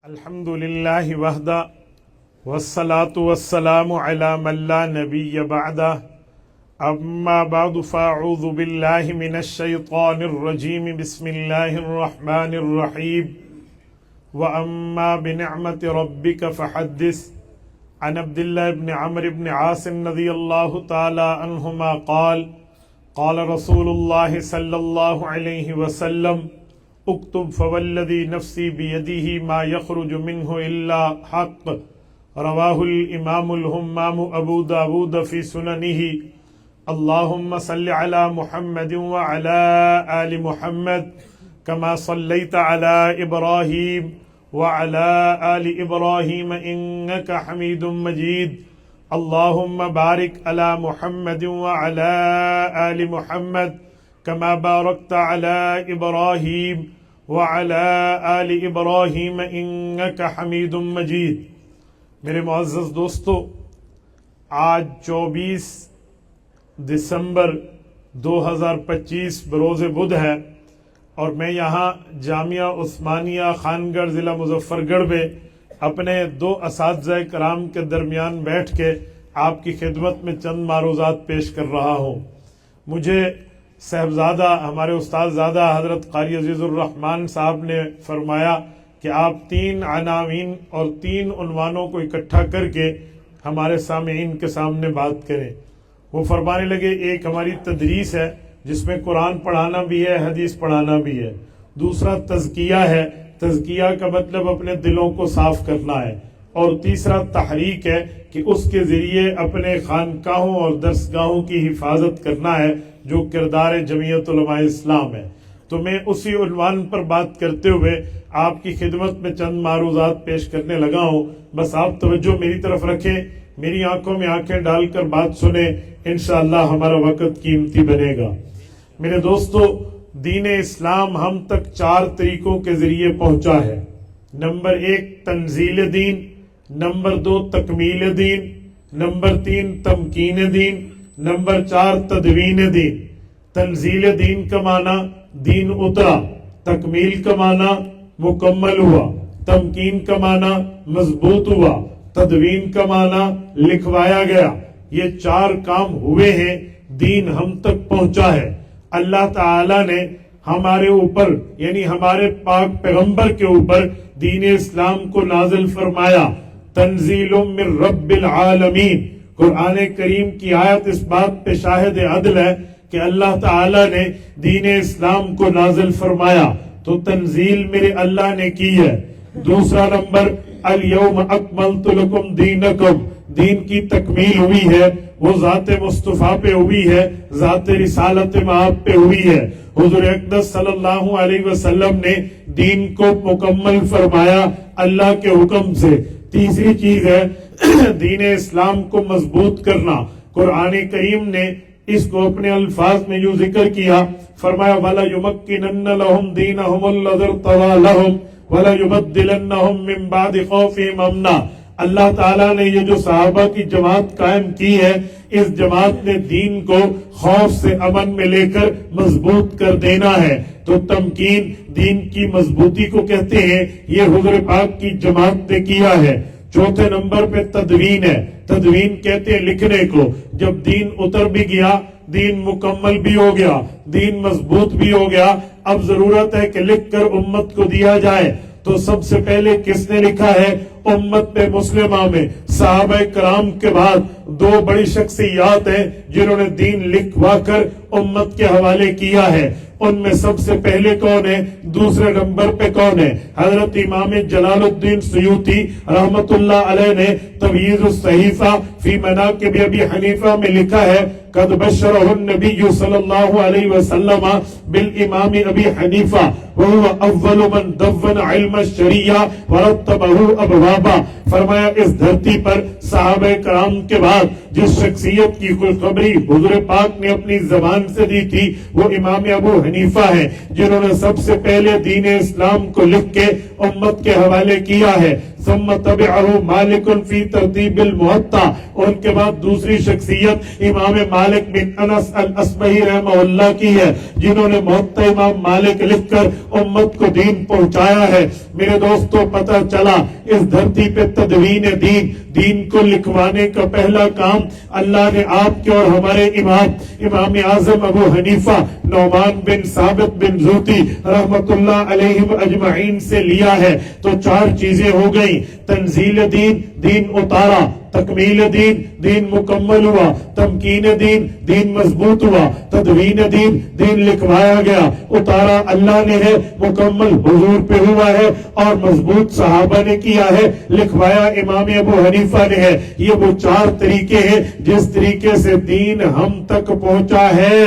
الحمد للہ وحدہ والصلاة والسلام علی من لا نبی بعدہ اما بعد فاعوذ باللہ من الشیطان الرجیم بسم اللہ الرحمن الرحیم واما بنعمت ربک فحدث عن عبداللہ بن عمرو بن عاص رضی اللہ تعالی عنہما قال رسول اللہ صلی اللہ علیہ وسلم اکتب فوالذی نفسی بیدہ ما یخرج منہ الا حق رواہ الامام الہمام ابو داود فی سننہ اللہم صل علی محمد وعلی آل محمد کما صلیت علی ابراہیم وعلی آل ابراہیم انک حمید مجید اللہم بارک علی محمد وعلی آل محمد کما بارکت علی ابراہیم وعلى آل ابراہیم انک حمید مجید۔ میرے معزز دوستو، آج 24 دسمبر 2025 بروز بدھ ہے اور میں یہاں جامعہ عثمانیہ خانگڑھ ضلع مظفر گڑھ میں اپنے 2 اساتذہ کرام کے درمیان بیٹھ کے آپ کی خدمت میں چند معروضات پیش کر رہا ہوں۔ مجھے صاحبزادہ ہمارے استاد زادہ حضرت قاری عزیز الرحمن صاحب نے فرمایا کہ آپ 3 عناوین اور 3 عنوانوں کو اکٹھا کر کے ہمارے سامعین کے سامنے بات کریں۔ وہ فرمانے لگے، ایک ہماری تدریس ہے جس میں قرآن پڑھانا بھی ہے، حدیث پڑھانا بھی ہے۔ دوسرا تزکیہ ہے، تزکیہ کا مطلب اپنے دلوں کو صاف کرنا ہے۔ اور تیسرا تحریک ہے کہ اس کے ذریعے اپنے خانقاہوں اور درسگاہوں کی حفاظت کرنا ہے، جو کردار جمعیت علماء اسلام ہے۔ تو میں اسی عنوان پر بات کرتے ہوئے آپ کی خدمت میں چند معروضات پیش کرنے لگا ہوں۔ بس آپ توجہ میری طرف رکھیں، میری آنکھوں میں آنکھیں ڈال کر بات سنیں، انشاءاللہ ہمارا وقت قیمتی بنے گا۔ میرے دوستو، دین اسلام ہم تک 4 طریقوں کے ذریعے پہنچا ہے۔ نمبر 1 تنزیل دین، نمبر 2 تکمیل دین، نمبر 3 تمکین دین، نمبر 4 تدوین دین۔ تنزیل دین کا معنی دین اترا، تکمیل کا معنی مکمل ہوا، تمکین کا معنی مضبوط ہوا، تدوین کا معنی لکھوایا گیا۔ یہ 4 کام ہوئے ہیں، دین ہم تک پہنچا ہے۔ اللہ تعالی نے ہمارے اوپر یعنی ہمارے پاک پیغمبر کے اوپر دین اسلام کو نازل فرمایا۔ تنزیل من رب العالمین، قرآن کریم کی آیت اس بات پہ شاہد عدل ہے کہ اللہ تعالی نے دین اسلام کو نازل فرمایا، تو تنزیل میرے اللہ نے کی ہے۔ دوسرا نمبر الیوم اکملت لکم دینکم، دین کی تکمیل ہوئی ہے، وہ ذات مصطفیٰ پہ ہوئی ہے، ذات رسالت مآب پہ ہوئی ہے۔ حضور اقدس صلی اللہ علیہ وسلم نے دین کو مکمل فرمایا اللہ کے حکم سے۔ تیسری چیز ہے دین اسلام کو مضبوط کرنا۔ قرآن کریم نے اس کو اپنے الفاظ میں یوں ذکر کیا، فرمایا وَلَيُمَكِّنَنَّ لَهُمْ دِينَهُمُ الَّذِي ارْتَضَىٰ لَهُمْ وَلَيُبَدِّلَنَّهُمْ مِن بَعْدِ خَوْفِهِمْ أَمْنًا۔ اللہ تعالیٰ نے یہ جو صحابہ کی جماعت قائم کی ہے، اس جماعت نے دین کو خوف سے امن میں لے کر مضبوط کر دینا ہے۔ تو تمکین دین کی مضبوطی کو کہتے ہیں، یہ حضور پاک کی جماعت نے کیا ہے۔ چوتھے نمبر پہ تدوین ہے، تدوین کہتے ہیں لکھنے کو۔ جب دین اتر بھی گیا، دین مکمل بھی ہو گیا، دین مضبوط بھی ہو گیا، اب ضرورت ہے کہ لکھ کر امت کو دیا جائے۔ تو سب سے پہلے کس نے لکھا ہے؟ امت مسلمہ میں صحابہ کرام کے بعد 2 بڑی شخصیات ہیں جنہوں نے دین لکھوا کر امت کے حوالے کیا ہے۔ ان میں سب سے پہلے کون ہے؟ دوسرے نمبر پہ کون ہے؟ حضرت امام جلال الدین سیوطی رحمت اللہ علیہ نے تمہید الصحیفہ فی مناقب ابی حنیفہ میں لکھا ہے، قد بشرہ النبی صلی اللہ علیہ وسلم بالامام ابی حنیفہ وهو اول من دون علم الشریعہ ورتبہ ابوابا فرمایا اس دھرتی پر صحابہ کرام کے بعد جس شخصیت کی خوشخبری حضور پاک نے اپنی زبان سے دی تھی وہ امام ابو حنیفہ ہیں، جنہوں نے سب سے پہلے دین اسلام کو لکھ کے امت کے حوالے کیا ہے۔ ثم تبعہ مالک فی ترتیب الموطا، ان کے بعد دوسری شخصیت امام مالک بن انس الاصبہی رحمہ اللہ کی ہے، جنہوں نے موطا امام مالک لکھ کر امت کو دین پہنچایا ہے۔ میرے دوستوں پتہ چلا اس دھرتی پہ تدوین دین کو لکھوانے کا پہلا کام اللہ نے آپ کے اور ہمارے امام اعظم ابو حنیفہ نعمان بن ثابت بن زوتی رحمت اللہ علیہم اجمعین سے لیا ہے۔ تو چار چیزیں ہو گئیں، تنزیل دین اتارا، تکمیل دین مکمل ہوا، تمکین دین مضبوط ہوا، تدوین دین لکھوایا گیا، اتارا اللہ نے ہے، مکمل حضور پہ ہوا ہے اور مضبوط صحابہ نے کیا ہے، لکھوایا امام ابو حنیفہ نے ہے۔ یہ وہ چار طریقے ہیں جس طریقے سے دین ہم تک پہنچا ہے۔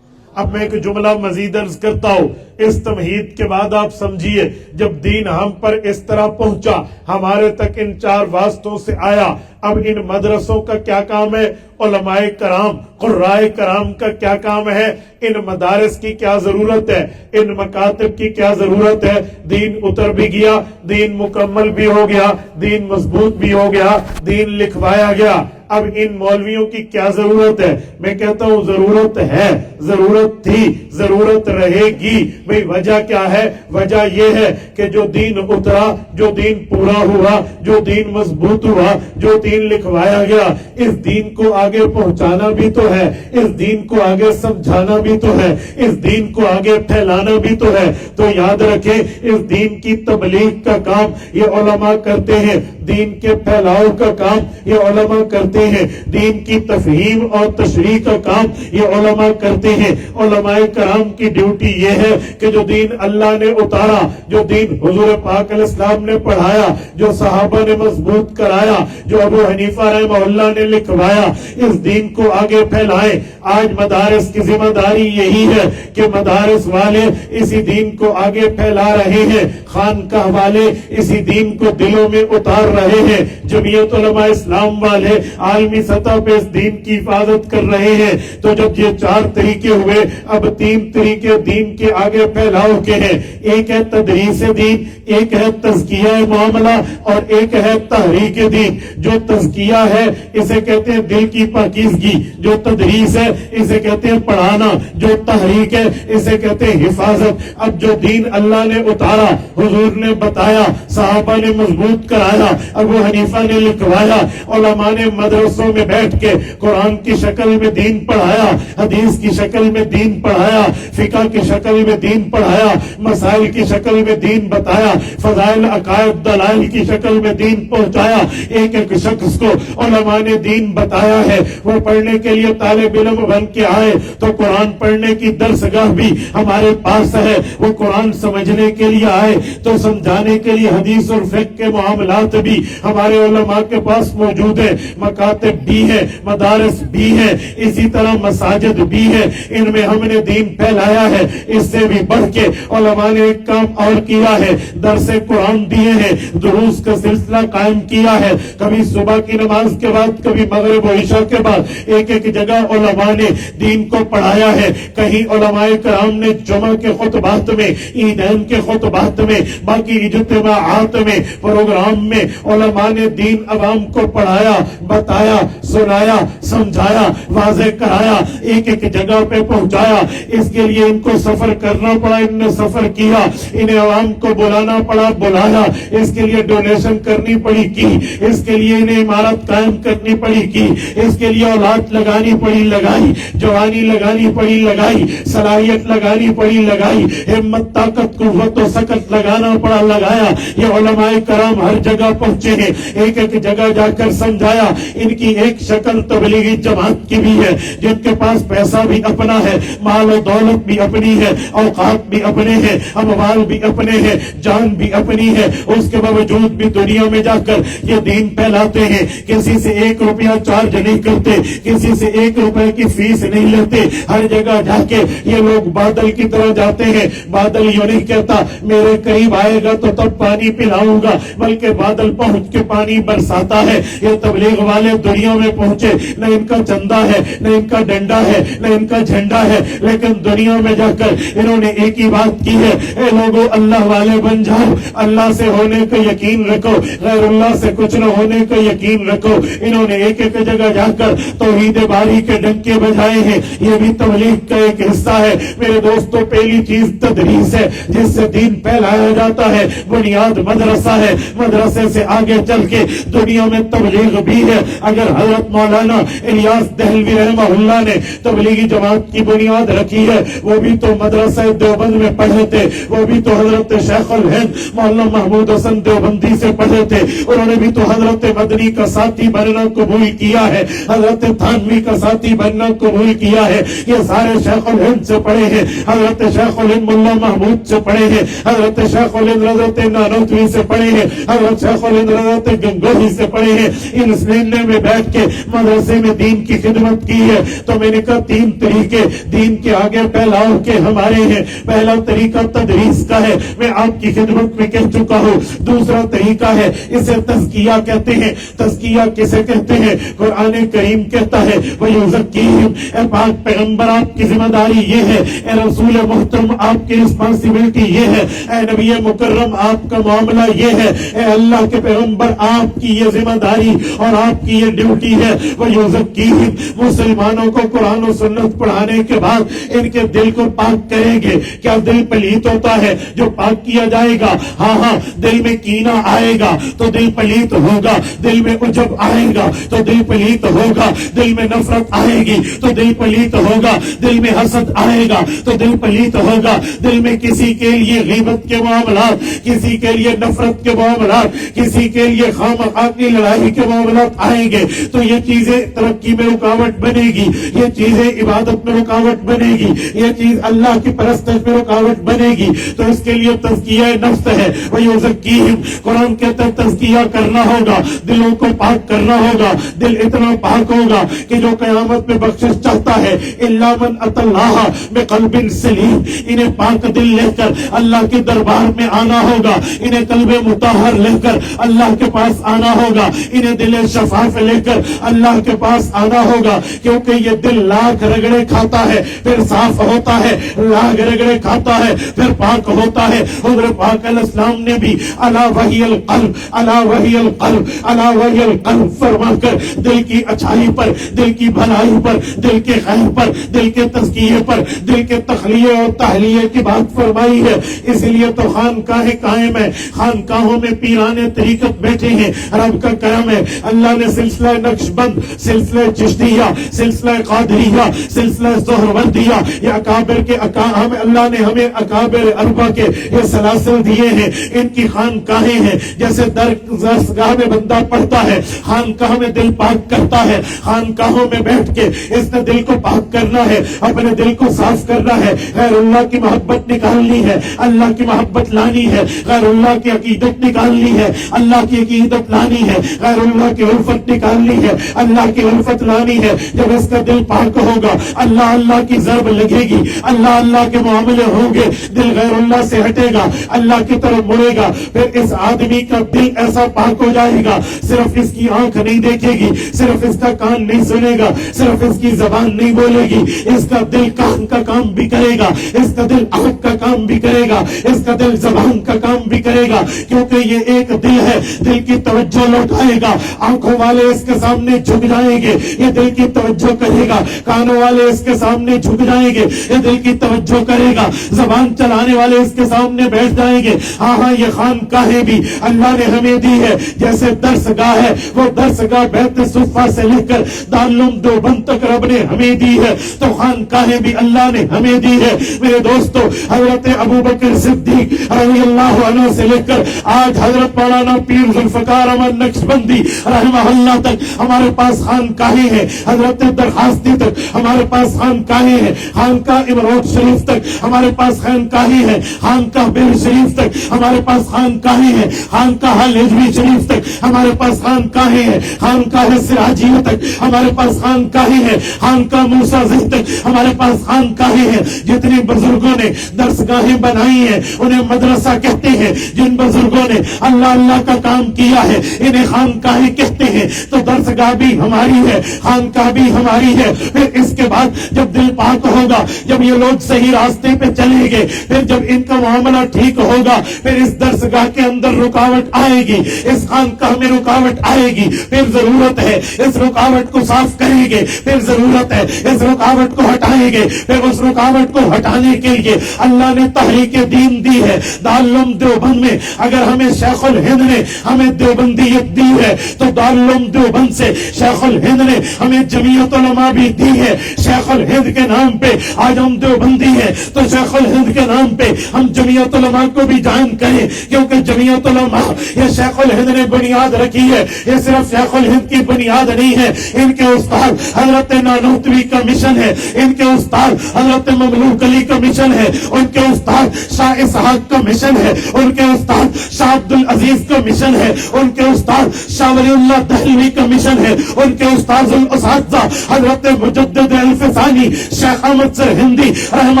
اب میں ایک جملہ مزید عرض کرتا ہوں، اس تمہید کے بعد آپ سمجھیے جب دین ہم پر اس طرح پہنچا، ہمارے تک ان چار واسطوں سے آیا، اب ان مدرسوں کا کیا کام ہے، علماء کرام قرائے کرام کا کیا کام ہے، ان مدارس کی کیا ضرورت ہے، ان مکاتب کی کیا ضرورت ہے۔ دین اتر بھی گیا، دین مکمل بھی ہو گیا، دین مضبوط بھی ہو گیا، دین لکھوایا گیا، اب ان مولویوں کی کیا ضرورت ہے؟ میں کہتا ہوں ضرورت ہے، ضرورت تھی، ضرورت رہے گی۔ بھئی وجہ کیا ہے؟ وجہ یہ ہے کہ جو دین اترا، جو دین پورا ہوا، جو دین مضبوط ہوا، جو دین لکھوایا گیا، اس دین کو آگے پہنچانا بھی تو ہے، اس دین کو آگے سمجھانا بھی تو ہے، اس دین کو آگے پھیلانا بھی تو ہے۔ تو یاد رکھیں اس دین کی تبلیغ کا کام یہ علماء کرتے ہیں، دین کے پھیلاؤ کا کام یہ علماء کرتے ہیں، دین کی تفہیم اور تشریح کا کام یہ علماء کرتے ہیں۔ علماء کرام کی ڈیوٹی یہ ہے کہ جو دین اللہ نے اتارا، جو دین حضور پاک علیہ السلام نے پڑھایا، جو صحابہ نے مضبوط کرایا، جو ابو حنیفہ رحمہ اللہ نے لکھوایا، اس دین کو آگے پھیلائیں۔ آج مدارس کی ذمہ داری یہی ہے کہ مدارس والے اسی دین کو آگے پھیلا رہے ہیں، خانقاہ والے اسی دین کو دلوں میں اتار رہے ہیں، جمعیت علماء اسلام والے عالمی سطح پہ اس دین کی حفاظت کر رہے ہیں۔ تو جب یہ چار طریقے ہوئے، اب تین طریقے دین کے آگے پھیلاؤ کے ہیں، ایک ہے تدریس دین، ایک ہے تزکیہ معاملہ اور ایک ہے تحریک دین۔ جو تزکیہ ہے اسے کہتے ہیں دل کی پاکیزگی، جو تدریس ہے اسے کہتے ہیں پڑھانا، جو تحریک ہے اسے کہتے ہیں حفاظت۔ اب جو دین اللہ نے اتارا، حضور نے بتایا، صحابہ نے مضبوط کرایا، ابو حنیفہ نے لکھوایا، علماء نے مدرسوں میں بیٹھ کے قرآن کی شکل میں دین پڑھایا، حدیث کی شکل میں دین پڑھایا، فقہ کی شکل میں دین پڑھایا، مسائل کی شکل میں دین بتایا، فضائل عقائد دلائل کی شکل میں دین پہنچایا۔ ایک ایک شخص کو علماء نے دین بتایا ہے، وہ پڑھنے کے لیے طالب علم بن کے آئے تو قرآن پڑھنے کی درسگاہ بھی ہمارے پاس ہے، وہ قرآن سمجھنے کے لیے آئے تو سمجھانے کے لیے حدیث اور فقہ کے معاملات بھی ہمارے علماء کے پاس موجود ہے، مکاتب بھی ہے، مدارس بھی ہے، اسی طرح مساجد بھی ہے، ان میں ہم نے دین پھیلایا ہے۔ اس سے بھی بڑھ کے علماء نے ایک کام اور کیا ہے، درس قرآن دیے ہیں، دروس کا سلسلہ قائم کیا ہے، کبھی صبح کی نماز کے بعد، کبھی مغرب و عشاء کے بعد، ایک ایک جگہ علماء نے دین کو پڑھایا ہے۔ کہیں علماء کرام نے جمعہ کے خطبات میں، عیدین کے خطبات میں، باقی اجتماعات میں، پروگرام میں علماء نے دین عوام کو پڑھایا، بتایا، سنایا، سمجھایا، واضح کرایا، ایک ایک جگہ پہ پہنچایا۔ اس کے لیے ان کو سفر کرنا پڑا، ان نے سفر کیا، انہیں عوام کو بلانا پڑا، بلایا، اس کے لیے ڈونیشن کرنی پڑی کی، اس کے لیے انہیں عمارت قائم کرنی پڑی کی، اس کے لیے اولاد لگانی پڑی لگائی، جوانی لگانی پڑی لگائی، صلاحیت لگانی پڑی لگائی، ہمت طاقت قوت و سکت لگانا پڑا لگایا۔ یہ علماء کرام ہر جگہ پہنچے ہیں، ایک ایک جگہ جا کر سمجھایا۔ ان کی ایک شکل تبلیغی جماعت کی بھی ہے، جن کے پاس پیسہ بھی اپنا ہے، مال و دولت بھی اپنی ہے، اوقات اوقات بھی اپنے ہیں، اموال بھی اپنے ہیں، جان بھی اپنی ہے، اس کے باوجود بھی دنیا میں جا کر یہ دین پھیلاتے ہیں. کسی سے 1 روپیہ چارج نہیں کرتے، کسی سے 1 روپے کی فیس نہیں لیتے. ہر جگہ جا کے یہ لوگ بادل کی طرح جاتے ہیں. بادل یوں نہیں کہتا میرے قریب آئے گا تو تب پانی پلاؤں گا، بلکہ بادل پہنچ کے پانی برساتا ہے. یہ تبلیغ والے دنیا میں پہنچے، نہ ان کا چندہ ہے، نہ ان کا ڈنڈا ہے، نہ ان کا جھنڈا ہے، لیکن دنیا میں جا کر انہوں نے ایک ہی بات کی ہے، اے لوگوں اللہ والے بن جاؤ، اللہ سے ہونے کا یقین رکھو، غیر اللہ سے کچھ نہ ہونے کا یقین رکھو. انہوں نے ایک ایک جگہ جا کر توحید باری کے ڈنکے بجائے ہیں. یہ بھی تبلیغ کا ایک حصہ ہے. میرے دوستوں، پہلی چیز تدریس ہے جس سے دین پھیلایا جاتا ہے. بنیاد مدرسہ ہے. مدرسے سے آگے چل کے دنیا میں تبلیغ بھی ہے. اگر حضرت مولانا الیاس دہلوی رحمہ اللہ نے تبلیغی جماعت کی بنیاد رکھی ہے، وہ بھی تو مدرسہ دیوبند میں پڑھے تھے، وہ بھی تو حضرت شیخ الہند مولانا محمود حسن دیوبندی سے پڑھے تھے. انہوں نے بھی تو حضرت مدنی کا ساتھی بننا قبول کیا ہے، حضرت تھانوی کا ساتھی بننا قبول کیا ہے. یہ سارے شیخ الہند سے پڑھے ہیں، حضرت شیخ الہند ملا محمود سے پڑھے ہیں، حضرت شیخ الہند حضرت نانوتوی سے پڑھے ہیں، حضرت شیخ الہند حضرت گنگوہی سے پڑھے ہیں. ان سلینے میں بیٹھ کے مدرسے میں دین کی خدمت کی ہے. تو میں نے کہا 3 طریقے دین کے آگے پھیلاؤ کے ہمارے ہیں. پہلا طریقہ تدریس کا ہے، میں آپ کی خدمت میں کہہ چکا ہوں. دوسرا طریقہ ہے، اسے تزکیہ کہتے ہیں. تزکیہ کسے کہتے ہیں؟ قرآن کریم کہتا ہے وَيُزَكِّيهِمْ. اے پاک پیغمبر، آپ کی ذمہ داری یہ ہے. اے رسول محترم، آپ کی رسپانسبلٹی یہ ہے. اے نبی مکرم، آپ کا معاملہ یہ ہے. اے اللہ کے پیغمبر، آپ کی یہ ذمہ داری اور آپ کی یہ ڈیوٹی ہے. وَيُزَكِّيهِمْ. مسلمانوں کو قرآن و سنت پڑھانے کے بعد ان کے دل کو پاک کریں گے. کیا دل پلیت ہوتا ہے جو پاک کیا جائے گا؟ ہاں، دل میں کینہ آئے گا تو دل پلیت ہوگا، دل میں عجب آئے گا تو دل پلیت ہوگا، دل میں نفرت آئے گی تو دل پلیت ہوگا، دل میں حسد آئے گا تو دل پلیت ہوگا، دل میں کسی کے لیے غیبت کے معاملات، کسی کے لیے نفرت کے معاملات، کسی کے لیے خواہ کی لڑائی کے معاملات آئیں گے تو یہ چیزیں ترقی میں رکاوٹ بنے گی، یہ چیزیں عبادت میں رکاوٹ بنے گی، یہ چیز اللہ کی پرستش میں رکاوٹ بنے گی. تو اس کے لیے تزکیہ نفس ہے. وَيُزَكِّيهِمْ. قرآن کہتا ہے تزکیہ کرنا ہوگا، دلوں کو پاک کرنا ہوگا. دل اتنا پاک ہوگا کہ جو قیامت میں بخشش چاہتا ہے إِلَّا مَنْ أَتَى اللَّهَ بِقَلْبٍ سَلِيمٍ. انہیں پاک دل لے کر اللہ کے دربار میں آنا ہوگا، انہیں قلب مطہر لے کر اللہ کے پاس آنا ہوگا، انہیں دل شفاف لے کر اللہ کے پاس آنا ہوگا. کیونکہ یہ دل لاکھ رگڑے کھاتا ہے پھر صاف ہوتا ہے، لاکھ رگڑے کھاتا ہے پھر پاک ہوتا ہے. حضرت پاک علیہ السلام نے بھی الا وحی القلب، الا وحی القلب، الا وحی القلب فرما کر دل کی اچھائی پر، دل کی بھلائی پر، دل کے خیر پر، دل کے تزکیے پر، دل کے تخلیے اور تحلیے کی بات فرمائی ہے. اس لیے تو خانقاہیں قائم ہے، خانقاہوں میں پیرانے طریقت بیٹھے ہیں. رب کا کرم ہے، اللہ نے سلسلہ نقش بند، سلسلہ چشتیہ، سلسلہ قادریہ، سلسلہ سہروردیہ، یہ اکابر کے اللہ نے ہمیں اکابر اربع کے یہ سلاسل دیے ہیں. ان کی خانقاہیں ہیں. جیسے درسگاہ میں بندہ پڑھتا ہے، خانقاہ میں دل پاک کرتا ہے. خانقاہوں میں بیٹھ کے اس نے دل کو پاک کرنا ہے، اپنے دل کو صاف کرنا ہے. غیر اللہ کی محبت نکالنی ہے، اللہ کی محبت لانی ہے. غیر اللہ کی عقیدت نکالنی ہے، اللہ کی عقیدت لانی ہے. غیر اللہ کی الفت نکالنی ہے، اللہ کی الفت لانی ہے. جب اس کا دل پاک ہوگا، اللہ اللہ کی ضرب لگے گی، اللہ اللہ کے معاملے ہوں گے. دل غیر اللہ سے ہٹے گا، اللہ کی طرف مڑے گا. پھر اس آدمی کا دل ایسا پاک ہو جائے گا، صرف اس کی آنکھ نہیں دیکھے گی، صرف اس کا کان نہیں سنے گا، صرف اس کی زبان نہیں بولے گی. اس کا دل کان کا کام بھی کرے گا، اس کا دل آنکھ کا کام بھی کرے گا، اس کا دل زبان کا کام بھی کرے گا. کیونکہ یہ ایک دل ہے. دل کی توجہ لوٹائے گا، آنکھوں والے اس کے سامنے جھک جائیں گے، یہ دل کی توجہ کرے گا. کانوں والے اس کے سامنے جھک جائیں گے، یہ دل کی توجہ کرے گا. زبان چلانے والے اس کے سامنے بیٹھ جائیں گے. ہاں یہ خانقاہیں بھی اللہ نے ہمیں دی ہے. جیسے درس گاہ ہے، وہ درس گاہ بیت صفا سے لے کر دارالعلوم دیوبند تک رب نے ہمیں دی ہے. تو خانقاہیں بھی اللہ نے ہمیں دی ہے. میرے دوستو، حضرت ابوبکر صدیق رضی اللہ عنہ سے لے کر آج حضرت مولانا پیر ذوالفقار احمد نقشبندی رحمہ اللہ تک ہمارے پاس خانقاہیں ہیں. حضرت درخواستی تک ہمارے پاس خانقاہیں ہیں. خانقاہ امروت شریف تک ہمارے پاس خانقاہیں ہیں، خانقاہ بیر شریف تک ہمارے پاس خانقاہیں ہیں، خانقاہ نجوی شریف تک ہمارے پاس خانقاہیں ہیں، خانقاہ سراجیہ تک ہمارے پاس خانقاہیں ہیں، خانقاہ موسیٰ زی تک ہمارے پاس خانقاہیں ہیں۔ جتنے بزرگوں نے درسگاہیں بنائی ہیں انہیں مدرسہ کہتے ہیں، جن بزرگوں نے اللہ اللہ کا کام کیا ہے انہیں خانقاہیں کہتے ہیں۔ تو درسگاہ بھی ہماری ہے، خانقاہ بھی ہماری ہے۔ پھر اس کے بعد جب دل پاک ہوگا، جب یہ لوگ صحیح راستے پہ چلیں گے، پھر جب ان کا معاملہ ٹھیک ہوگا، پھر اس درسگاہ کے اندر رکاوٹ آئے گی، اس خانقاہ میں رکاوٹ آئے گی، پھر ضرورت ہے اس رکاوٹ کو صاف کریں گے، پھر ضرورت ہے اس رکاوٹ کو ہٹائیں گے، پھر اس رکاوٹ کو ہٹانے کے لیے اللہ نے تحریک دین دی ہے۔ دارالعلوم دیوبند میں اگر ہمیں شیخ الہند نے ہمیں دیوبندیت دی ہے تو دارالعلوم دیوبند سے شیخ الہند نے ہمیں جمعیت علماء بھی دی ہے۔ شیخ الہند کے نام پہ آج ہم دیوبندی ہیں تو شیخ الہند کے نام پہ ہم جمعیت علماء کو بھی جوائن کریں، کیونکہ جمعیت علماء یہ شیخ الہند نے بنیاد رکھی ہے۔ یہ صرف شیخ الہند کی بنیاد نہیں ہے، ان کے استاد حضرت نانوتوی کا مشن ہے، ان کے استاد حضرت مملوک علی کا مشن ہے، ان کے استاد شاہ اسحاق کا مشن ہے، ان کے استاد شاہ عبد العزیز کا مشن ہے، ان کے استاد شاہ ولی اللہ دہلوی کا مشن ہے، ان کے استاد الاساتذہ حضرت مجدد الفسانی شیخ احمد سرہندی رحمہ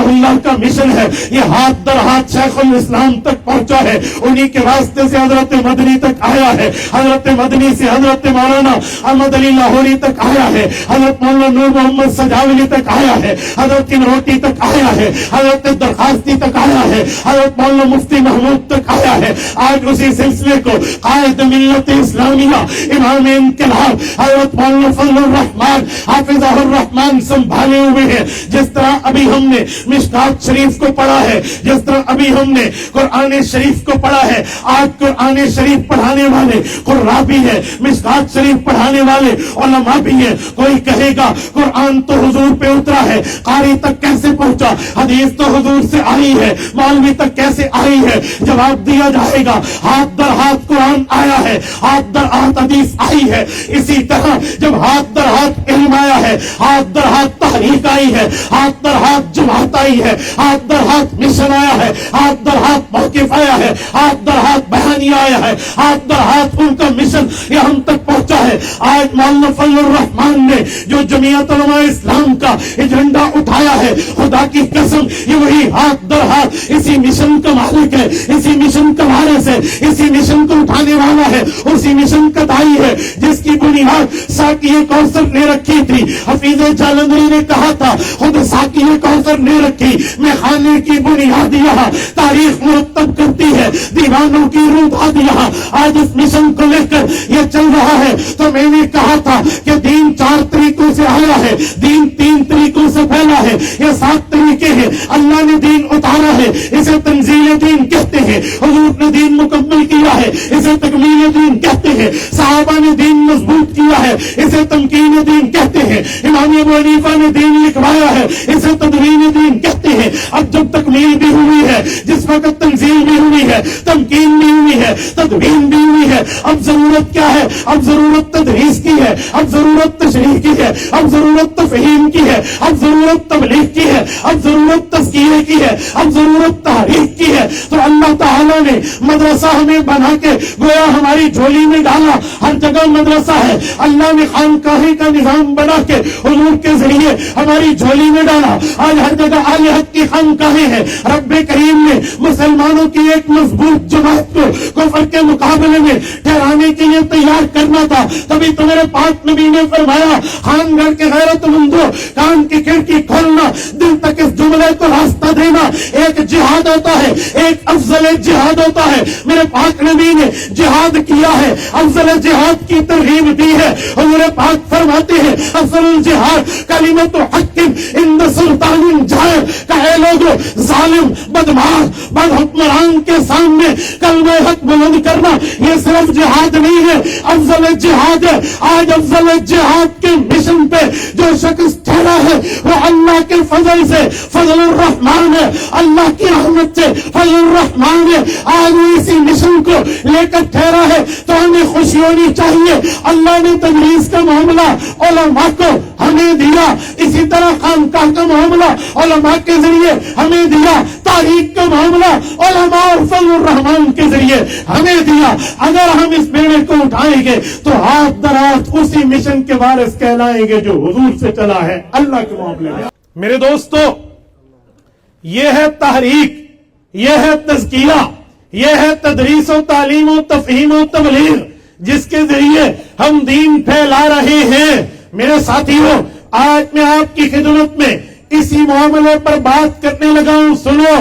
اللہ کا مشن ہے۔ یہ ہاتھ در ہاتھ شیخ الاسلام تک پہنچا ہے، انہی کے واسطے سے حضرت مدنی تک آیا ہے، حضرت مدنی سے حضرت مولانا احمد علی لاہوری تک آیا ہے، حضرت مولانا نور محمد سجاولی تک آیا ہے، حضرت کنروٹی تک آیا ہے، حضرت درخواستی تک آیا ہے، حضرت مولانا مفتی محمود تک آیا ہے۔ آج اسی سلسلے کو قائد ملت اسلامیہ امام انقلاب حضرت مولانا فضل الرحمان حافظہ الرحمان سنبھالے ہوئے ہیں۔ جس طرح ابھی ہم نے مشکات شریف کو پڑھا ہے، جس طرح ابھی ہم نے قرآن شریف کو پڑھا ہے، آج قرآن شریف پڑھانے والے قرآ بھی ہے، مشکات شریف پڑھانے والے علماء بھی ہیں۔ کوئی کہے گا قرآن تو حضور پہ اترا ہے، قاری تک کیسے پہنچا؟ حدیث تو حضور سے آئی ہے، مولوی تک کیسے آئی ہے؟ جواب دیا جائے گا ہاتھ در ہاتھ قرآن آیا ہے، ہاتھ در ہاتھ حدیث آئی ہے۔ اسی طرح جب ہاتھ در ہاتھ علم آیا ہے، ہاتھ در ہاتھ تحریک آئی ہے، ہاتھ در ہاتھ جماعت آئی ہے، ہاتھ در ہاتھ مشن آیا ہے، ہاتھ در ہاتھ موقف آیا ہے، ہاتھ در ہاتھ بیانیہ آیا ہے، ہاتھ در ہاتھ ان کا مشن یہ ہم تک پہنچا ہے۔ آج مولانا فضل الرحمان نے جو جمعیت علماء اسلام کا ایجنڈا اٹھایا ہے، خدا کی قسم یہ وہی ہاتھ در ہاتھ اسی مشن کا مالک ہے، اسی مشن کا وارث ہے، اسی مشن کو اٹھانے والا ہے، اسی مشن کا دائی ہے جس کی بنیاد ساقی کوثر نے رکھی تھی۔ حفیظ جالندری نے کہا تھا خود ساقی کوثر نے رکھی، میں خانے کی بنیاد یہاں تاریخ مرتب کرتی ہے، دیوانوں کی روح یہاں آج اس مشن کو لے کر یہ چل رہا ہے۔ تو میں نے کہا تھا کہ دین 4 طریقوں سے آیا ہے، دین 3 طریقوں سے پھیلا ہے، یہ 7 طریقے ہیں۔ اللہ نے دین اتارا ہے، اسے تنزیل دین کہتے ہیں۔ حضور نے دین مکمل کیا ہے، اسے تکمیل دین کہتے ہیں۔ صحابہ نے دین مضبوط کیا ہے، اسے تمکین دین کہتے ہیں۔ امام ابو حنیفہ نے دین لکھوایا ہے، اسے تدوین دین کہتے ہیں۔ اب جب تکمیل بھی ہوئی ہے، جس وقت تنزیل بھی ہوئی ہے، تمکین بھی ہوئی ہے، تدوین بھی ہوئی ہے، اب ضرورت کیا ہے؟ اب ضرورت تدریس کی ہے، اب ضرورت تشریح کی ہے، اب ضرورت تفہیم کی ہے، اب ضرورت تبلیغ کی ہے، اب ضرورت تذکیرے کی ہے، اب ضرورت تحریک کی ہے۔ تو اللہ تعالیٰ نے مدرسہ ہمیں بنا کے گویا ہماری جھولی میں ڈالا، ہر جگہ مدرسہ ہے۔ اللہ نے خانقاہیں کا نظام بنا کے حضور کے ذریعے ہماری جھولی میں ڈالا، آج ہر جگہ اہل حق کی خانقاہیں ہیں۔ رب کریم نے مسلمانوں کی ایک مضبوط جماعت کو کفر کے مقابلے میں ٹھہرانے کے لیے تیار کرنا تھا، تبھی تو میرے پاک نبی نے فرمایا خان گھر کے غیرت مندو کان کی کھڑکی کھولنا، دل تک اس جملے کو راستہ دینا ایک جہاد ہوتا ہے، ایک افضل جہاد ہوتا ہے۔ میرے پاک نبی نے جہاد کیا ہے، افضل جہاد کی ترغیب دی ہے۔ حضور پاک فرماتے ہیں افضل الجہاد کلمۃ حق عند سلطان جائر، کہے لوگوں ظالم بدماش بد حکمران کے سامنے کلمہ حق بلند کرنا یہ صرف جہاد نہیں ہے، افضل جہاد ہے۔ آج افضل جہاد کے مشن پہ جو شخص ٹھہرا ہے وہ اللہ کے فضل سے فضل الرحمان ہے، اللہ کی رحمت سے فضل الرحمان ہے۔ آج وہ اسی مشن کو لے کر ٹھہرا ہے تو ہمیں خوشی ہونی چاہیے. اللہ نے تدریس کا معاملہ علماء کو ہمیں دیا, اسی طرح خانقاہ کا معاملہ علماء کے ذریعے ہمیں دیا, تاریخ کا معاملہ علماء اور فضل الرحمان کے ذریعے ہمیں دیا. اگر ہم اس بیڑے کو اٹھائیں گے تو ہاتھ در ہاتھ اسی مشن کے وارث کہلائیں گے جو حضور سے چلا ہے اللہ کے معاملے میں. میرے دوستو, یہ ہے تحریک, یہ ہے تزکیہ, یہ ہے تدریس و تعلیم و تفہیم و تبلیغ, جس کے ذریعے ہم دین پھیلا رہے ہیں. میرے ساتھیوں, آج میں آپ کی خدمت میں اسی معاملے پر بات کرنے لگا ہوں. سنو,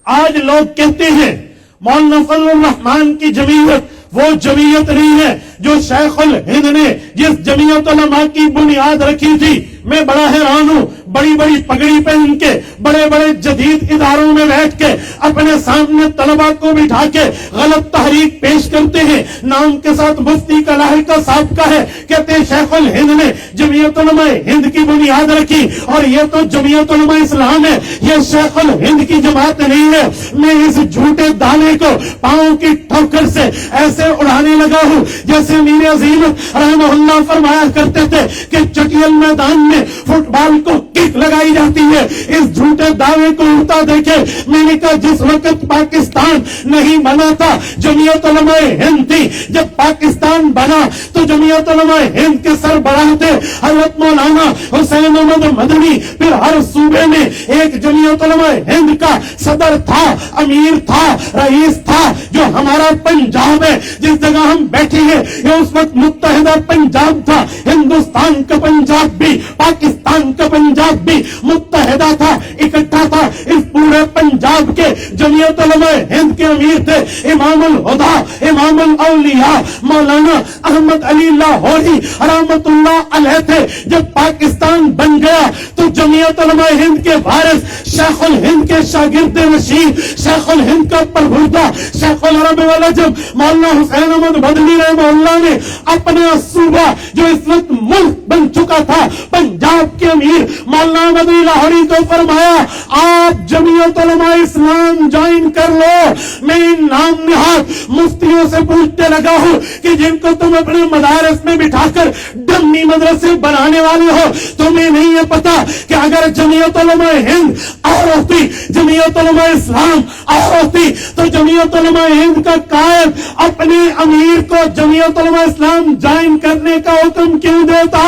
آج لوگ کہتے ہیں مولانا فضل الرحمان کی جمعیت وہ جمعیت نہیں ہے جو شیخ الہند نے جس جمعیت علماء کی بنیاد رکھی تھی. میں بڑا حیران ہوں, بڑی بڑی پگڑی پہن کے بڑے بڑے جدید اداروں میں بیٹھ کے اپنے سامنے طلباء کو بٹھا کے غلط تحریک پیش کرتے ہیں. نام کے ساتھ مفتی کا لاحق کا سابقہ ہے, کہتے ہیں شیخ الہند نے جمعیت علماء ہند کی بنیاد رکھی اور یہ تو جمعیت علماء اسلام ہے, یہ شیخ الہند کی جماعت نہیں ہے. میں اس جھوٹے دعوے کو پاؤں کی ٹھوکر سے ایسے اڑانے لگا ہوں جیسے میر عظیم رحمہ اللہ فرمایا کرتے تھے کہ چٹیل میدان میں فٹ بال کو کک لگائی جاتی ہے. اس جھوٹے دعوے کو اڑتا دیکھے. میں نے کہا جس وقت پاکستان نہیں بنا تھا جمعیت علماء ہند تھی, جب پاکستان بنا تو جمعیت علماء ہند کے سربراہ تھے حضرت مولانا حسین احمد مدنی. پھر ہر صوبے میں ایک جمعیت علماء ہند کا صدر تھا, امیر تھا, رئیس تھا. جو ہمارا پنجاب ہے, جس جگہ ہم بیٹھے ہیں, یہ اس وقت متحدہ پنجاب تھا. ہندوستان کا پنجاب بھی پاکستان کا پنجاب بھی متحدہ تھا, اکٹھا تھا. اس پورے پنجاب کے جمعیت علماء ہند کے امیر تھے امام الہدا, امام الاولیاء مولانا احمد علی لاہوری رحمت اللہ علیہ تھے. جب پاکستان بن گیا تو جمعیت علماء ہند کے وارث شیخ الہند کے شاگرد رشید, شیخ الہند کا پروردا, شیخ العرب والا جب مولانا حسین احمد مدنی رحمہ اللہ نے اپنا صوبہ جو اس وقت ملک بن چکا تھا پنجاب کے امیر مولانا مدنی لاہوری کو فرمایا آپ جمعیت علماء اسلام جوائن کر لو. میں ان نام نہاد مفتیوں سے پوچھنے لگا ہوں کہ جن کو تم اپنے مدارس میں بٹھا کر ڈمی مدرسے بنانے والے ہو, تمہیں نہیں ہے پتا کہ اگر جمعیت علماء ہند اور ہوتی, جمعیت علماء اسلام اور ہوتی, تو جمعیت علماء ہند کا قائد اپنے امیر کو جمعیت علماء اسلام جوائن کرنے کا حکم کیوں دیتا؟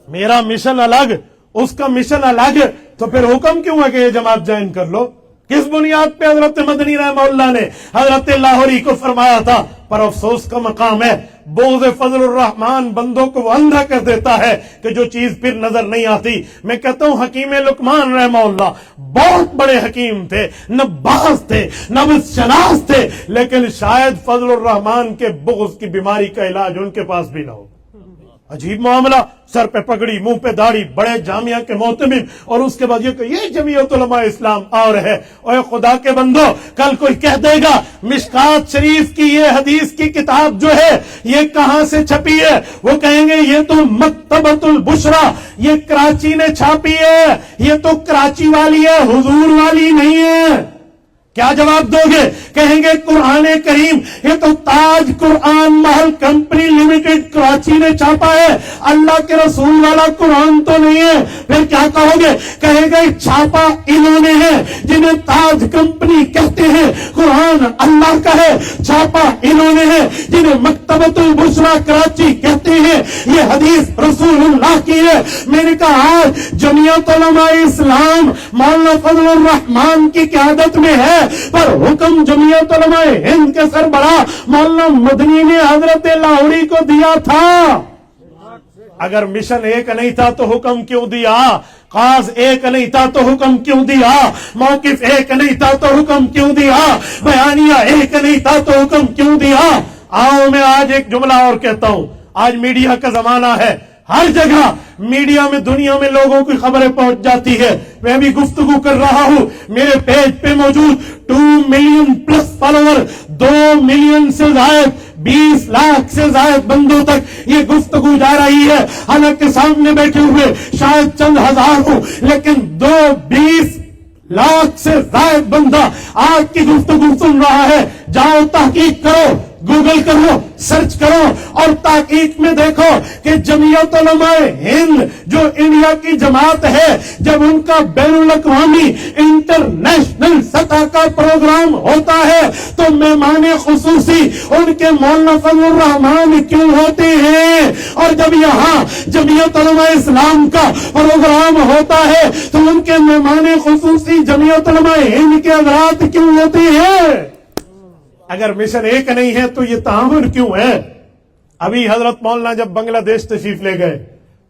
میرا مشن الگ, اس کا مشن الگ, تو پھر حکم کیوں ہے کہ یہ جماعت جوائن کر لو؟ کس بنیاد پہ حضرت مدنی رحمہ اللہ نے حضرت لاہوری کو فرمایا تھا؟ پر افسوس کا مقام ہے, بغض فضل الرحمان بندوں کو اندھا کر دیتا ہے کہ جو چیز پھر نظر نہیں آتی. میں کہتا ہوں حکیم لقمان رحمہ اللہ بہت بڑے حکیم تھے, نباز تھے, نبض شناس تھے, لیکن شاید فضل الرحمان کے بغض کی بیماری کا علاج ان کے پاس بھی نہ ہو. عجیب معاملہ, سر پہ پگڑی, منہ پہ داڑھی, بڑے جامعہ کے محتمم, اور اس کے بعد یہ کہ یہ جمعیت علماء اسلام اور ہے. اور خدا کے بندو, کل کوئی کہہ دے گا مشکات شریف کی یہ حدیث کی کتاب جو ہے یہ کہاں سے چھپی ہے, وہ کہیں گے یہ تو مکتبۃ البشرا, یہ کراچی نے چھاپی ہے, یہ تو کراچی والی ہے, حضور والی نہیں ہے. کیا جواب دو گے؟ کہیں گے قرآن کریم یہ تو تاج قرآن محل کمپنی لمیٹڈ کراچی نے چھاپا ہے, اللہ کے رسول والا قرآن تو نہیں ہے. پھر کیا کہو گے؟ کہے گے چھاپا انہوں نے ہے جنہیں تاج کمپنی کہتے ہیں, قرآن اللہ کا ہے, چھاپا انہوں نے ہے جنہیں مکتبۃ البشرا کراچی کہتے ہیں, یہ حدیث رسول اللہ کی ہے. میں نے کہا آج جمعیت علماء اسلام مولانا فضل الرحمان کی قیادت میں ہے, پر حکم جمعیت علماء ہند کے سربراہ مولانا مدنی نے حضرت لاہوری کو دیا تھا. اگر مشن ایک نہیں تھا تو حکم کیوں دیا؟ قاص ایک نہیں تھا تو حکم کیوں دیا؟ موقف ایک نہیں تھا تو حکم کیوں دیا؟ بیانیہ ایک نہیں تھا تو حکم کیوں دیا؟ آؤ میں آج ایک جملہ اور کہتا ہوں. آج میڈیا کا زمانہ ہے, ہر جگہ میڈیا میں دنیا میں لوگوں کی خبریں پہنچ جاتی ہے. میں بھی گفتگو کر رہا ہوں, میرے پیج پہ موجود 2 ملین پلس فالوور, 2 ملین سے زائد, 20 لاکھ سے زائد بندوں تک یہ گفتگو جا رہی ہے. حالانکہ سامنے بیٹھے ہوئے شاید چند ہزار ہوں, لیکن 20 لاکھ سے زائد بندہ آج کی گفتگو سن رہا ہے. جاؤ تحقیق کرو, گوگل کرو، سرچ کرو اور تحقیق میں دیکھو کہ جمعیت علماء ہند جو انڈیا کی جماعت ہے، جب ان کا بین الاقوامی انٹرنیشنل سطح کا پروگرام ہوتا ہے تو مہمان خصوصی ان کے مولانا فضل الرحمان کیوں ہوتے ہیں؟ اور جب یہاں جمعیت علماء اسلام کا پروگرام ہوتا ہے تو ان کے مہمان خصوصی جمعیت علماء ہند کے حضرات کیوں ہوتے ہیں؟ اگر مشن ایک نہیں ہے تو یہ تعاون کیوں ہے؟ ابھی حضرت مولانا جب بنگلہ دیش تشریف لے گئے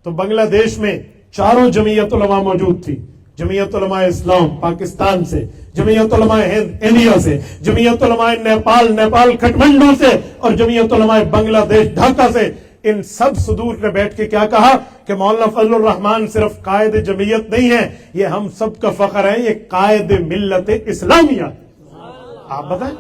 تو بنگلہ دیش میں چاروں جمعیت علماء موجود تھی، جمعیت علماء اسلام پاکستان سے، جمعیت علماء ہند انڈیا سے، جمعیت علماء نیپال کھٹمنڈو سے، اور جمعیت علماء بنگلہ دیش ڈھاکہ سے۔ ان سب صدور نے بیٹھ کے کیا کہا کہ مولانا فضل الرحمان صرف قائد جمعیت نہیں ہے، یہ ہم سب کا فخر ہے، یہ قائد ملت اسلامیہ۔ آپ بتائیں،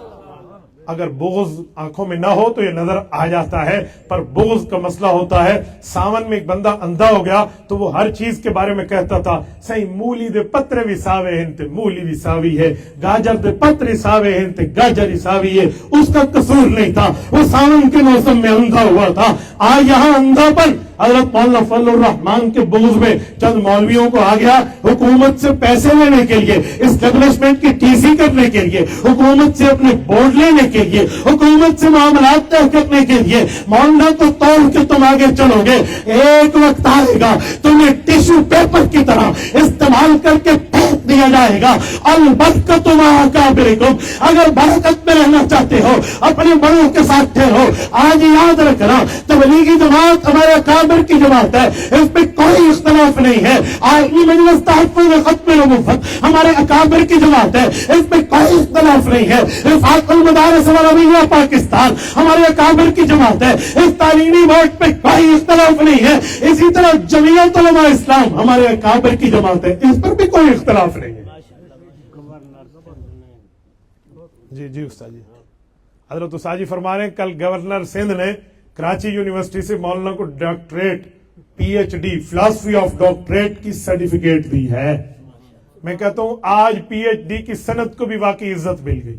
اگر بغض آنکھوں میں نہ ہو تو یہ نظر آ جاتا ہے، پر بغض کا مسئلہ ہوتا ہے۔ ساون میں ایک بندہ اندھا ہو گیا تو وہ ہر چیز کے بارے میں کہتا تھا، سہی مولی دے پترے بھی ساوے ہیں تے مولی بھی ساوی ہے، گاجر دے پترے ساوے ہیں تے گاجر ہی ساوی ہے۔ اس کا قصور نہیں تھا، وہ ساون کے موسم میں اندھا ہوا تھا۔ آج یہاں اندھا پن حضرت مولانا فضل الرحمان کے بغض میں چند مولویوں کو آ گیا، حکومت سے پیسے لینے کے لیے، اسٹیبلشمنٹ کی ٹی سی کرنے کے لیے، حکومت سے اپنے بورڈ لینے کے لیے، حکومت سے معاملات طے کرنے کے لیے۔ مولانا تو توڑ کے تم آگے چلو گے، ایک وقت آئے گا تمہیں ٹیشو پیپر کی طرح استعمال کر کے پھینک دیا جائے گا۔ البرکت مع اکابرکم، اگر برکت میں رہنا چاہتے ہو اپنے بڑوں کے ساتھ ٹھہرو۔ آج یاد رکھنا، تبلیغی جماعت ہمارے اکابر کی جماعت ہے، اس پہ کوئی اختلاف نہیں ہے۔ عالمی مجلس تحفظ ختم نبوت ہمارے اکابر کی جماعت ہے، اس پہ کوئی اختلاف نہیں ہے۔ رفاق المدارس والعلمیہ پاکستان ہمارے اکابر کی جماعت ہے، اس تعلیمی بورڈ پہ کوئی اختلاف نہیں ہے۔ اسی طرح جمعیت علماء اسلام ہمارے اکابر کی جماعت ہے، اس پر بھی کوئی اختلاف نہیں ہے۔ جی استاد جی، حضرت استاد جی فرما رہے ہیں کل گورنر سندھ نے کراچی یونیورسٹی سے مولانا کو doctorate P H D philosophy of doctorate کی سرٹیفکیٹ دی ہے۔ میں کہتا ہوں آج پی ایچ ڈی کی سند کو بھی واقعی عزت مل گئی۔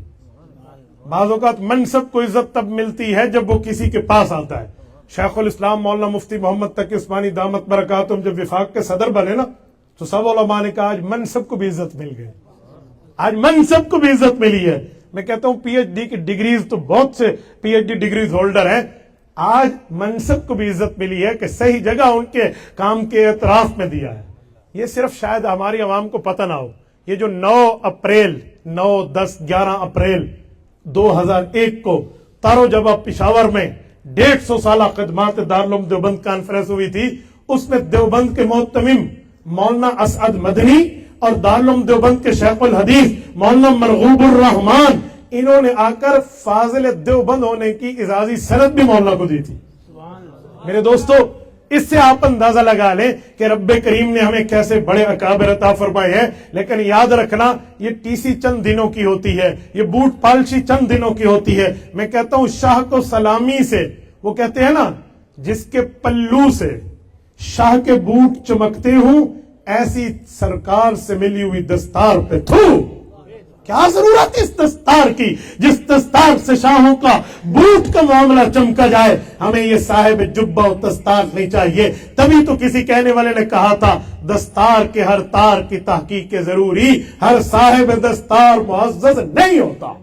بعض اوقات منصب کو عزت تب ملتی ہے جب وہ کسی کے پاس آتا ہے۔ شیخ الاسلام مولانا مفتی محمد تقی عثمانی دامت برکاتہم جب وفاق کے صدر بنے نا تو سب علماء نے کہا آج منصب کو بھی عزت مل گئی، آج منصب کو بھی عزت ملی ہے۔ میں کہتا ہوں پی ایچ ڈی کی ڈگریز تو بہت سے P H D degrees holder ہیں، آج منصب کو بھی عزت ملی ہے کہ صحیح جگہ ان کے کام کے اعتراف میں دیا ہے۔ یہ صرف شاید ہماری عوام کو پتہ نہ ہو، یہ جو 9 10 11 اپریل 2001 کو تارو جبہ پشاور میں 150 سالہ خدمات دارالعلوم دیوبند کانفرنس ہوئی تھی، اس میں دیوبند کے محتمم مولانا اسعد مدنی اور دارالعلوم دیوبند کے شیخ الحدیث مولانا مرغوب الرحمان، انہوں نے آ کر فاضل دیوبند ہونے کی اعزازی سند بھی مولانا کو دی تھی۔ میرے دوستو، اس سے آپ اندازہ لگا لیں کہ رب کریم نے ہمیں کیسے بڑے اکابر عطا فرمائے ہیں۔ لیکن یاد رکھنا، یہ ٹی سی چند دنوں کی ہوتی ہے، یہ بوٹ پالشی چند دنوں کی ہوتی ہے۔ میں کہتا ہوں شاہ کو سلامی سے، وہ کہتے ہیں نا جس کے پلو سے شاہ کے بوٹ چمکتے ہوں، ایسی سرکار سے ملی ہوئی دستار پہ تھو، کیا ضرورت اس دستار کی جس دستار سے شاہوں کا بوٹ کا معاملہ چمکا جائے۔ ہمیں یہ صاحب جبہ و دستار نہیں چاہیے۔ تبھی تو کسی کہنے والے نے کہا تھا دستار کے ہر تار کی تحقیق ضروری، ہر صاحب دستار معزز نہیں ہوتا۔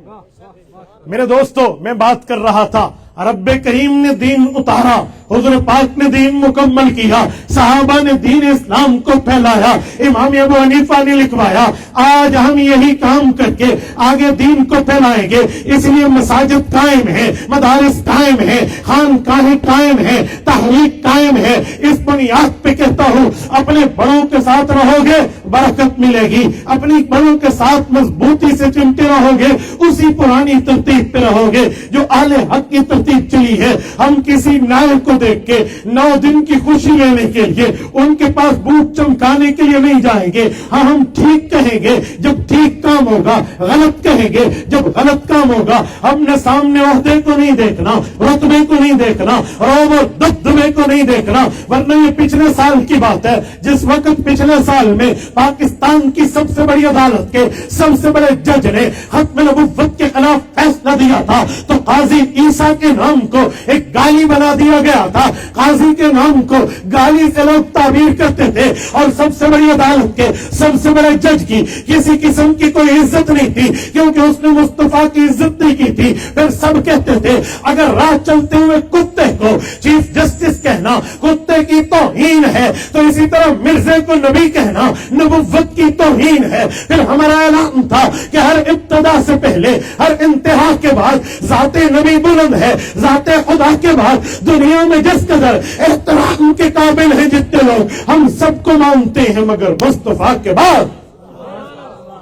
میرے دوستو، میں بات کر رہا تھا رب کریم نے دین اتارا، حضور پاک نے دین مکمل کیا، صحابہ نے دین اسلام کو پھیلایا، امام ابو حنیفہ نے لکھوایا۔ آج ہم یہی کام کر کے آگے دین کو پھیلائیں گے، اس لیے مساجد قائم ہے، مدارس قائم ہے، خانقاہیں قائم ہے، تحریک قائم ہے۔ اس بنیاد پہ کہتا ہوں اپنے بڑوں کے ساتھ رہو گے برکت ملے گی، اپنی بڑوں کے ساتھ مضبوطی سے چمٹے رہو گے، اسی پرانی ترتیب پہ رہو گے جو اہل حق کی ترتیب چلی ہے۔ ہم کسی نائب کو دیکھ کے 9 دن کی خوشی لینے کے لیے ان کے پاس بوٹ چمکانے کے لیے نہیں جائیں گے۔ ہاں، ہم ٹھیک کہیں گے جب ٹھیک کام ہوگا، غلط کہیں گے جب غلط کام ہوگا۔ ہم نے سامنے عہدے کو نہیں دیکھنا، رتبے کو نہیں دیکھنا، روب و دبدبے کو نہیں دیکھنا، ورنہ یہ پچھلے سال کی بات ہے جس وقت پچھلے سال میں پاکستان کی سب سے بڑی عدالت کے سب سے بڑے جج نے ختم نبوت کے خلاف فیصلہ موقع دیا تھا تو قاضی عیسیٰ کے نام کو ایک گالی بنا دیا گیا تھا. قاضی کے نام کو گالی سے لوگ تعبیر کرتے تھے اور سب سے بڑی عدالت کے سب سے بڑے جج کی کسی قسم کی کوئی عزت نہیں تھی کیونکہ اس نے مصطفیٰ کی عزت نہیں کی تھی. پھر سب کہتے تھے اگر راہ چلتے ہوئے کتے کو چیف جسٹس کہنا کتے کی توہین ہے تو اسی طرح مرزے کو نبی کہنا نبوت کی توہین ہے. پھر ہمارا اعلان تھا کہ ہر ابتدا سے پہلے ہر انتہا کے بعد ذات نبی بلند ہے. ذات خدا کے بعد دنیا میں جس قدر احترام کے قابل ہیں جتنے لوگ ہم سب کو مانتے ہیں مگر مصطفیٰ کے بعد.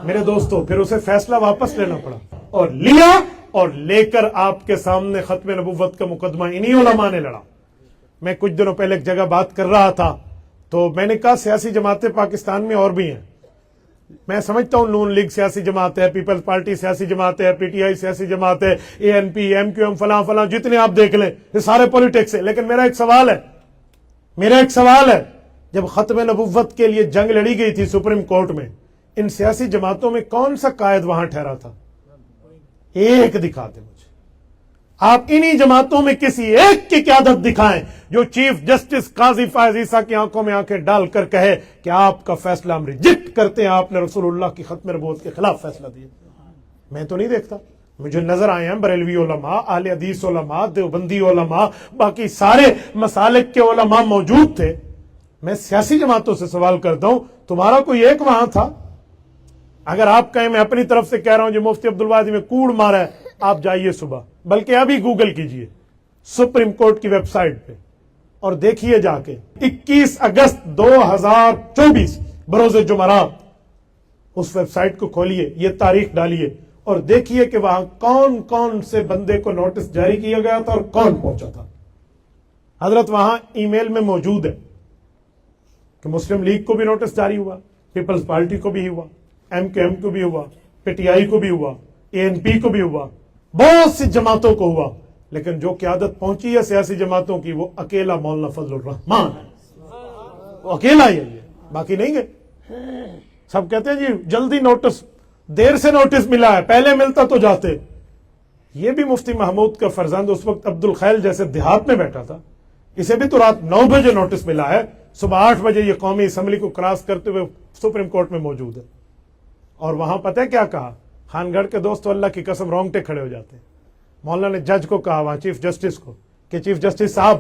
میرے دوستو پھر اسے فیصلہ واپس لینا پڑا اور لیا اور لے کر آپ کے سامنے ختم نبوت کا مقدمہ انہی علماء نے لڑا. میں کچھ دنوں پہلے ایک جگہ بات کر رہا تھا تو میں نے کہا سیاسی جماعتیں پاکستان میں اور بھی ہیں. میں سمجھتا ہوں نون لیگ سیاسی جماعت ہے, پیپلز پارٹی سیاسی جماعت ہے, پی ٹی آئی سیاسی جماعت ہے, A N P, M Q M, فلاں فلاں جتنے آپ دیکھ لیں یہ سارے پولیٹکس ہیں. لیکن میرا ایک سوال ہے جب ختم نبوت کے لیے جنگ لڑی گئی تھی سپریم کورٹ میں ان سیاسی جماعتوں میں کون سا قائد وہاں ٹھہرا تھا؟ ایک دکھاتے مجھے. آپ انہی جماعتوں میں کسی ایک کی قیادت دکھائیں جو چیف جسٹس قاضی فائز عیسیٰ کی آنکھوں میں آنکھیں ڈال کر کہے کہ آپ کا فیصلہ ہم ریجیکٹ کرتے ہیں, آپ نے رسول اللہ کی ختم نبوت کے خلاف فیصلہ دیا. میں تو نہیں دیکھتا. مجھے نظر آئے ہیں بریلوی علماء, اہل حدیث علماء, دیوبندی علماء, باقی سارے مسالک کے علماء موجود تھے. میں سیاسی جماعتوں سے سوال کرتا ہوں تمہارا کوئی ایک وہاں تھا؟ اگر آپ کہیں میں اپنی طرف سے کہہ رہا ہوں جو مفتی عبدالواحد میں کوڑ مارا ہے, آپ جائیے صبح, بلکہ ابھی گوگل کیجئے سپریم کورٹ کی ویب سائٹ پہ اور دیکھیے جا کے 21 اگست 2024 بروز جمعرات اس ویب سائٹ کو کھولیے, یہ تاریخ ڈالیے اور دیکھیے کہ وہاں کون کون سے بندے کو نوٹس جاری کیا گیا تھا اور کون پہنچا تھا. حضرت وہاں ای میل میں موجود ہے کہ مسلم لیگ کو بھی نوٹس جاری ہوا, پیپلز پارٹی کو بھی ہوا, ایم کے ایم کو بھی ہوا, پی ٹی آئی کو بھی ہوا, اے این پی کو بھی ہوا, بہت سی جماعتوں کو ہوا. لیکن جو قیادت پہنچی ہے سیاسی جماعتوں کی وہ اکیلا مولانا فضل الرحمان ہے, وہ اکیلا ہی ہے, باقی نہیں گئے. سب کہتے ہیں جی جلدی نوٹس, دیر سے نوٹس ملا ہے, پہلے ملتا تو جاتے. یہ بھی مفتی محمود کا فرزند اس وقت عبد الخیل جیسے دیہات میں بیٹھا تھا, اسے بھی تو رات 9 بجے نوٹس ملا ہے, صبح 8 بجے یہ قومی اسمبلی کو کراس کرتے ہوئے سپریم کورٹ میں موجود ہے. اور وہاں پتہ ہے کیا کہا؟ خان گڑھ کے دوست اللہ کی قسم رونگٹے کھڑے ہو جاتے ہیں. مولانا نے جج کو کہا وہاں چیف جسٹس کو کہ چیف جسٹس صاحب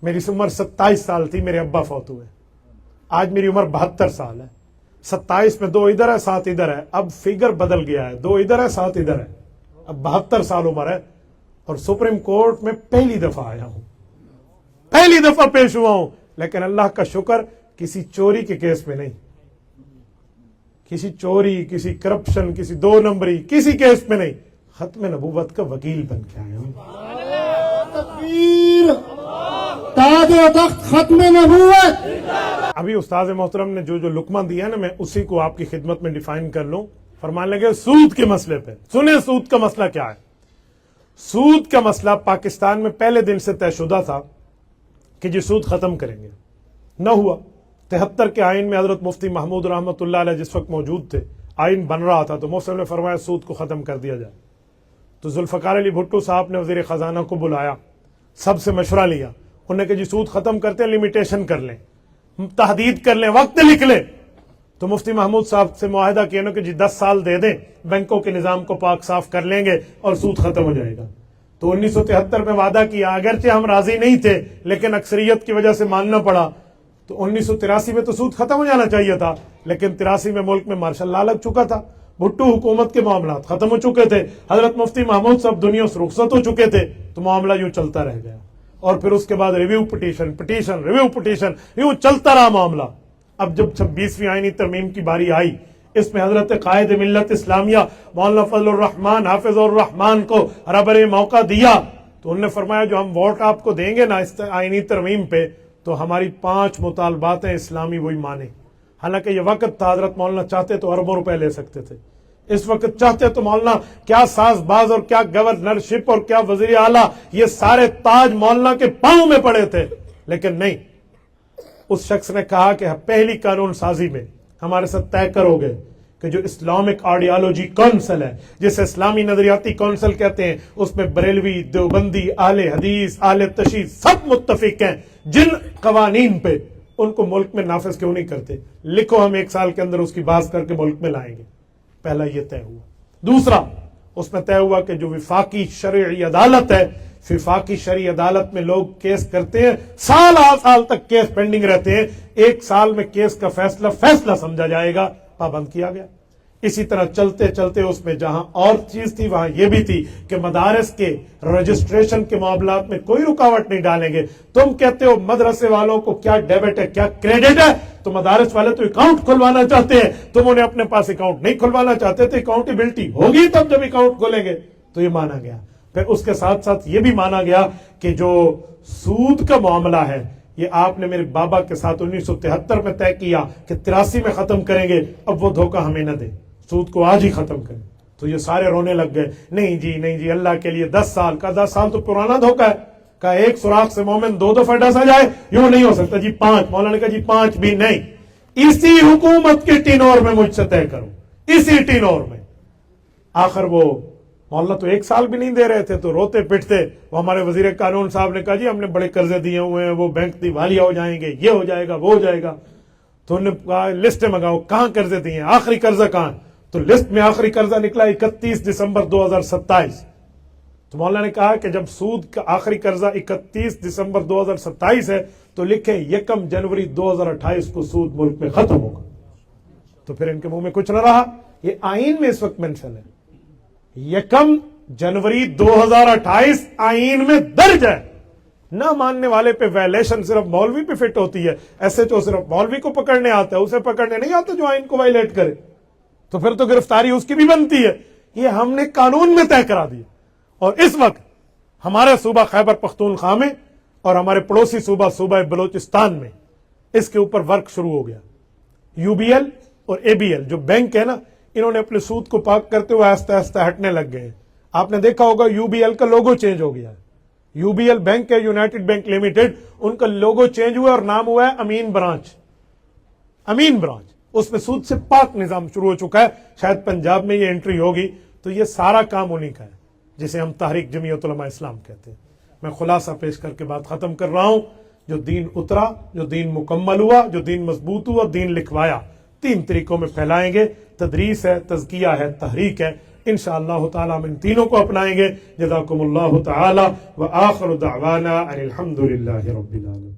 میری عمر 27 سال تھی, میرے ابا فوت ہوئے, آج میری عمر 72 سال ہے. 27 میں 2 ادھر ہے 7 ادھر ہے, اب فگر بدل گیا ہے, 2 ادھر ہے 7 ادھر ہے, اب 72 سال عمر ہے اور سپریم کورٹ میں پہلی دفعہ آیا ہوں, پہلی دفعہ پیش ہوا ہوں. لیکن اللہ کا شکر کسی چوری کے کیس میں نہیں, کسی چوری, کسی کرپشن, کسی 2 نمبری, کسی کیس میں نہیں, ختم نبوت کا وکیل بن کے آیا ہوں. تکبیر, تاج و تخت ختم نبوت. ابھی استاذ محترم نے جو لقمہ دیا نا, میں اسی کو آپ کی خدمت میں ڈیفائن کر لوں. فرمانے لگے سود کے مسئلے پہ. سنیں سود کا مسئلہ کیا ہے. سود کا مسئلہ پاکستان میں پہلے دن سے طے شدہ تھا کہ جی سود ختم کریں گے, نہ ہوا. 73 کے آئین میں حضرت مفتی محمود رحمۃ اللہ علیہ جس وقت موجود تھے, آئین بن رہا تھا تو مفتی نے فرمایا سود کو ختم کر دیا جائے. تو ذوالفقار علی بھٹو صاحب نے وزیر خزانہ کو بلایا, سب سے مشورہ لیا, انہوں نے کہا جی سود ختم کرتے ہیں, لمیٹیشن کر لیں, تحدید کر لیں, وقت لکھ لیں. تو مفتی محمود صاحب سے معاہدہ کیا کہ جی 10 سال دے دیں, بینکوں کے نظام کو پاک صاف کر لیں گے اور سود ختم ہو جائے گا. تو 1973 میں وعدہ کیا, اگرچہ ہم راضی نہیں تھے لیکن اکثریت کی وجہ سے ماننا پڑا. تو 1983 میں تو سود ختم ہو جانا چاہیے تھا, لیکن 83 میں ملک میں مارشل لا لگ چکا تھا, بھٹو حکومت کے معاملات ختم ہو چکے تھے, حضرت مفتی محمود صاحب دنیا سے رخصت ہو چکے تھے, تو معاملہ یوں چلتا رہ گیا. اور پھر اس کے بعد review petition, petition, review petition, یوں چلتا رہا معاملہ. اب جب 26ویں آئینی ترمیم کی باری آئی, اس میں حضرت قائد ملت اسلامیہ مولانا فضل الرحمان حافظ الرحمان کو ربر موقع دیا, تو انہوں نے فرمایا جو ہم ووٹ آپ کو دیں گے نا اس آئینی ترمیم پہ, تو ہماری 5 مطالبات ہیں اسلامی وہی مانے. حالانکہ یہ وقت تھا, حضرت مولانا چاہتے تو اربوں روپے لے سکتے تھے, اس وقت چاہتے تو مولانا کیا ساز باز اور کیا گورنرشپ اور کیا وزیر اعلیٰ, یہ سارے تاج مولانا کے پاؤں میں پڑے تھے. لیکن نہیں, اس شخص نے کہا کہ پہلی قانون سازی میں ہمارے ساتھ طے کرو گے کہ جو اسلامک آئیڈیالوجی کونسل ہے، جسے اسلامی نظریاتی کونسل کہتے ہیں، اس میں بریلوی، دیوبندی، اہل حدیث، اہل تشیع سب متفق ہیں جن قوانین پہ، ان کو ملک میں نافذ کیوں نہیں کرتے؟ لکھو، ہم 1 سال کے اندر اس کی بحث کر کے ملک میں لائیں گے۔ پہلا یہ طے ہوا۔ دوسرا، اس میں طے ہوا کہ جو وفاقی شرعی عدالت ہے، وفاقی شرعی عدالت میں لوگ کیس کرتے ہیں، سال تک کیس پینڈنگ رہتے ہیں، 1 سال میں کیس کا فیصلہ سمجھا جائے گا، پابند کیا گیا۔ اسی طرح چلتے چلتے اس میں جہاں اور چیز تھی وہاں یہ بھی تھی کہ مدارس کے رجسٹریشن کے معاملات میں کوئی رکاوٹ نہیں ڈالیں گے۔ تم کہتے ہو مدرسے والوں کو کیا ڈیبٹ ہے، کیا کریڈٹ ہے، تو مدارس والے تو اکاؤنٹ کھلوانا چاہتے ہیں، تم انہیں اپنے پاس اکاؤنٹ نہیں کھلوانا چاہتے، تو اکاؤنٹیبلٹی ہوگی تب جب اکاؤنٹ کھولیں گے۔ تو یہ مانا گیا۔ پھر اس کے ساتھ ساتھ یہ بھی مانا گیا کہ جو سود کا معاملہ ہے، یہ آپ نے میرے بابا کے ساتھ 1973 میں طے کیا کہ 83 میں ختم کریں گے، اب وہ دھوکہ ہمیں نہ دیں، سود کو آج ہی ختم کریں۔ تو یہ سارے رونے لگ گئے، نہیں جی اللہ کے لیے 10 سال کا، 10 سال تو پرانا دھوکہ ہے، کہ ایک سوراخ سے مومن 2 دفعہ ڈسا جائے، یوں نہیں ہو سکتا جی 5۔ مولانا نے کہا جی 5 بھی نہیں، اسی حکومت کے ٹینور میں مجھ سے طے کرو، اسی ٹینور میں۔ آخر وہ مولانا تو 1 سال بھی نہیں دے رہے تھے، تو روتے پٹتے وہ ہمارے وزیر قانون صاحب نے کہا جی ہم نے بڑے قرضے دیے ہوئے ہیں، وہ بینک دیوالیہ ہو جائیں گے، یہ ہو جائے گا، وہ ہو جائے گا۔ تو انہوں نے کہا لسٹ منگاؤ، کہاں قرضے دیے ہیں، آخری قرضہ کہاں؟ تو لسٹ میں آخری قرضہ نکلا 31 دسمبر 2027۔ تو مولانا نے کہا کہ جب سود کا آخری قرضہ 31 دسمبر 2027 ہے تو لکھیں 1 جنوری 2028 کو سود ملک میں ختم ہوگا۔ تو پھر ان کے منہ میں کچھ نہ رہا، یہ آئین میں اس وقت مینشن ہے، 1 جنوری 2028 آئین میں درج ہے۔ نہ ماننے والے پہ وائلیشن صرف مولوی پہ فٹ ہوتی ہے، ایسے تو صرف مولوی کو پکڑنے آتا ہے، اسے پکڑنے نہیں آتا جو آئین کو وائلیٹ کرے، تو پھر تو گرفتاری اس کی بھی بنتی ہے۔ یہ ہم نے قانون میں طے کرا دیا۔ اور اس وقت ہمارے صوبہ خیبر پختونخوا میں اور ہمارے پڑوسی صوبہ بلوچستان میں اس کے اوپر ورک شروع ہو گیا۔ یو بی ایل اور اے بی ایل جو بینک ہے نا، انہوں نے اپنے سود کو پاک کرتے ہوئے آہستہ آہستہ ہٹنے لگ گئے ہیں۔ آپ نے دیکھا ہوگا یو بی ایل کا لوگو چینج ہو گیا ہے، یو بی ایل بینک ہے، یونائٹڈ بینک لمیٹڈ، ان کا لوگو چینج ہوا اور نام ہوا ہے امین برانچ۔ امین برانچ، اس میں سود سے پاک نظام شروع ہو چکا ہے، شاید پنجاب میں یہ انٹری ہوگی۔ تو یہ سارا کام انہی کا ہے جسے ہم تحریک جمعیت علماء اسلام کہتے ہیں۔ میں خلاصہ پیش کر کے بات ختم کر رہا ہوں۔ جو دین اترا، جو دین مکمل ہوا، جو دین مضبوط ہوا، دین لکھوایا، 3 طریقوں میں پھیلائیں گے، تدریس ہے، تزکیہ ہے، تحریک ہے۔ انشاءاللہ تعالی ہم ان تینوں کو اپنائیں گے۔ جزاکم اللہ تعالی، وآخر دعوانا ان الحمدللہ رب العالمین۔